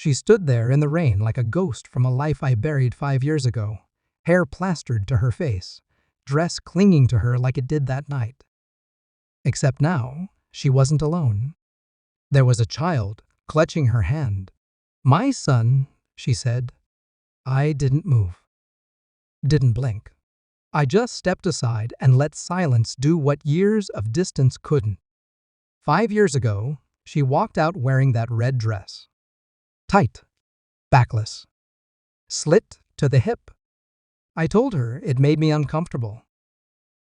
She stood there in the rain like a ghost from a life I buried 5 years ago, hair plastered to her face, dress clinging to her like it did that night. Except now, she wasn't alone. There was a child clutching her hand. "My son," she said. I didn't move. Didn't blink. I just stepped aside and let silence do what years of distance couldn't. 5 years ago, she walked out wearing that red dress. Tight, backless, slit to the hip. I told her it made me uncomfortable.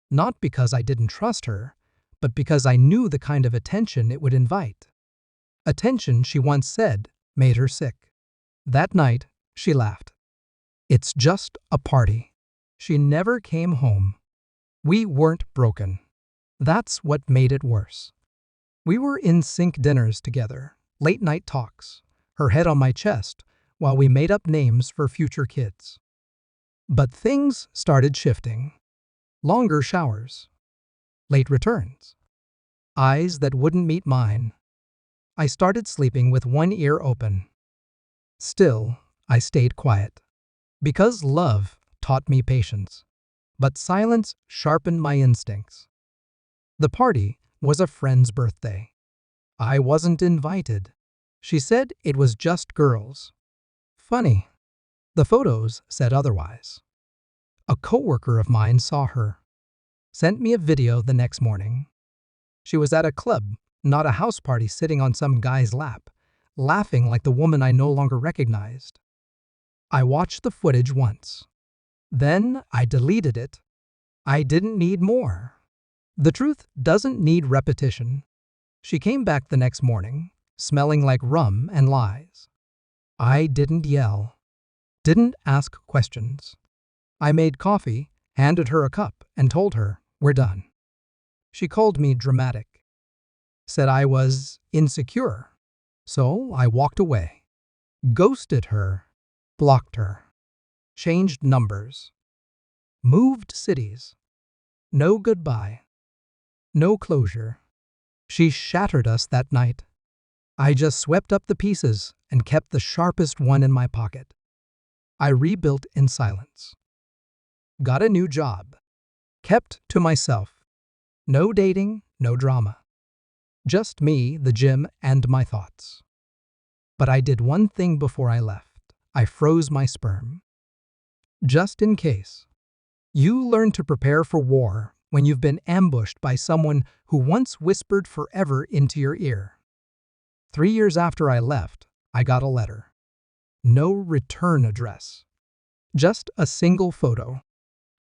Not because I didn't trust her, but because I knew the kind of attention it would invite. Attention, she once said, made her sick. That night, she laughed. "It's just a party." She never came home. We weren't broken. That's what made it worse. We were in sync dinners together, late-night talks, her head on my chest, while we made up names for future kids. But things started shifting. Longer showers. Late returns. Eyes that wouldn't meet mine. I started sleeping with one ear open. Still, I stayed quiet. Because love taught me patience. But silence sharpened my instincts. The party was a friend's birthday. I wasn't invited. She said it was just girls. Funny. The photos said otherwise. A coworker of mine saw her. Sent me a video the next morning. She was at a club, not a house party, sitting on some guy's lap, laughing like the woman I no longer recognized. I watched the footage once. Then I deleted it. I didn't need more. The truth doesn't need repetition. She came back the next morning, smelling like rum and lies. I didn't yell. Didn't ask questions. I made coffee, handed her a cup, and told her, "We're done." She called me dramatic. Said I was insecure. So I walked away. Ghosted her. Blocked her. Changed numbers. Moved cities. No goodbye. No closure. She shattered us that night. I just swept up the pieces and kept the sharpest one in my pocket. I rebuilt in silence. Got a new job. Kept to myself. No dating, no drama. Just me, the gym, and my thoughts. But I did one thing before I left. I froze my sperm. Just in case. You learn to prepare for war when you've been ambushed by someone who once whispered forever into your ear. 3 years after I left, I got a letter. No return address. Just a single photo.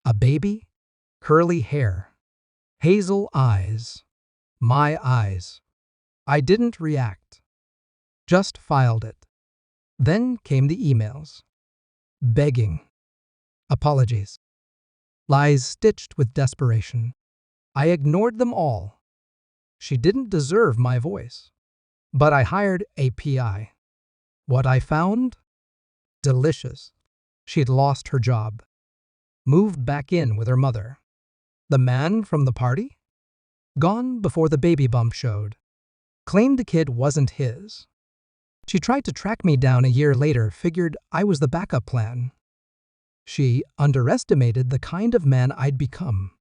A baby, curly hair, hazel eyes. My eyes. I didn't react. Just filed it. Then came the emails. Begging. Apologies. Lies stitched with desperation. I ignored them all. She didn't deserve my voice. But I hired a PI. What I found? Delicious. She'd lost her job. Moved back in with her mother. The man from the party? Gone before the baby bump showed. Claimed the kid wasn't his. She tried to track me down a year later, figured I was the backup plan. She underestimated the kind of man I'd become.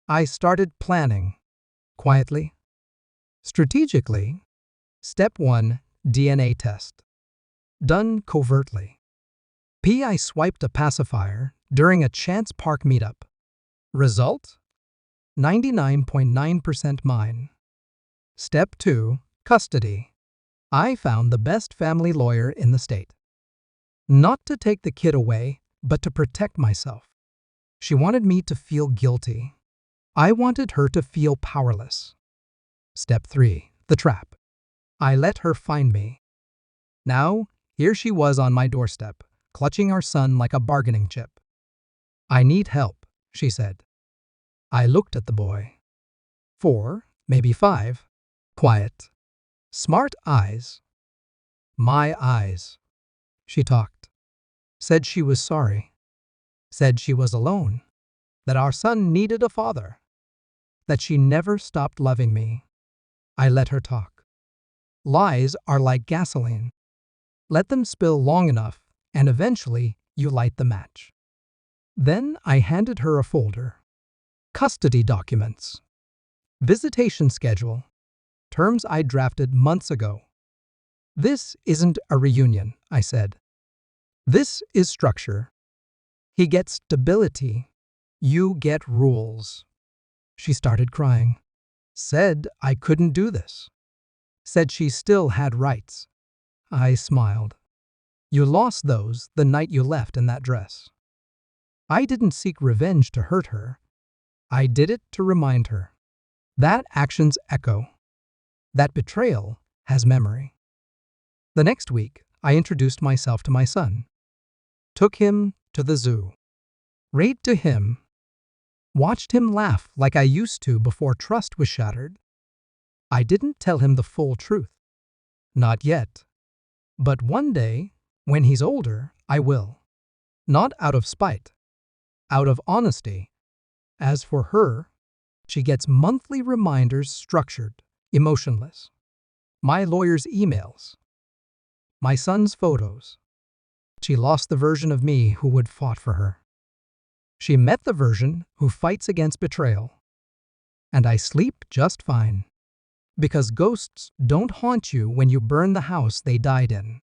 I started planning. Quietly. Strategically. Step 1, DNA test. Done covertly. PI swiped a pacifier during a chance park meetup. Result? 99.9% mine. Step 2, custody. I found the best family lawyer in the state. Not to take the kid away, but to protect myself. She wanted me to feel guilty. I wanted her to feel powerless. Step 3, the trap. I let her find me. Now, here she was on my doorstep, clutching our son like a bargaining chip. "I need help," she said. I looked at the boy. 4, maybe 5. Quiet. Smart eyes. My eyes. She talked. Said she was sorry. Said she was alone. That our son needed a father. That she never stopped loving me. I let her talk. Lies are like gasoline. Let them spill long enough, and eventually you light the match. Then I handed her a folder. Custody documents. Visitation schedule. Terms I drafted months ago. This isn't a reunion, I said. This is structure. He gets stability. You get rules. She started crying. Said I couldn't do this. Said she still had rights. I smiled. You lost those the night you left in that dress. I didn't seek revenge to hurt her. I did it to remind her. That action's echo. That betrayal has memory. The next week, I introduced myself to my son. Took him to the zoo. Read to him. Watched him laugh like I used to before trust was shattered. I didn't tell him the full truth. Not yet. But one day, when he's older, I will. Not out of spite. Out of honesty. As for her, she gets monthly reminders structured, emotionless. My lawyer's emails. My son's photos. She lost the version of me who would fought for her. She met the version who fights against betrayal. And I sleep just fine. Because ghosts don't haunt you when you burn the house they died in.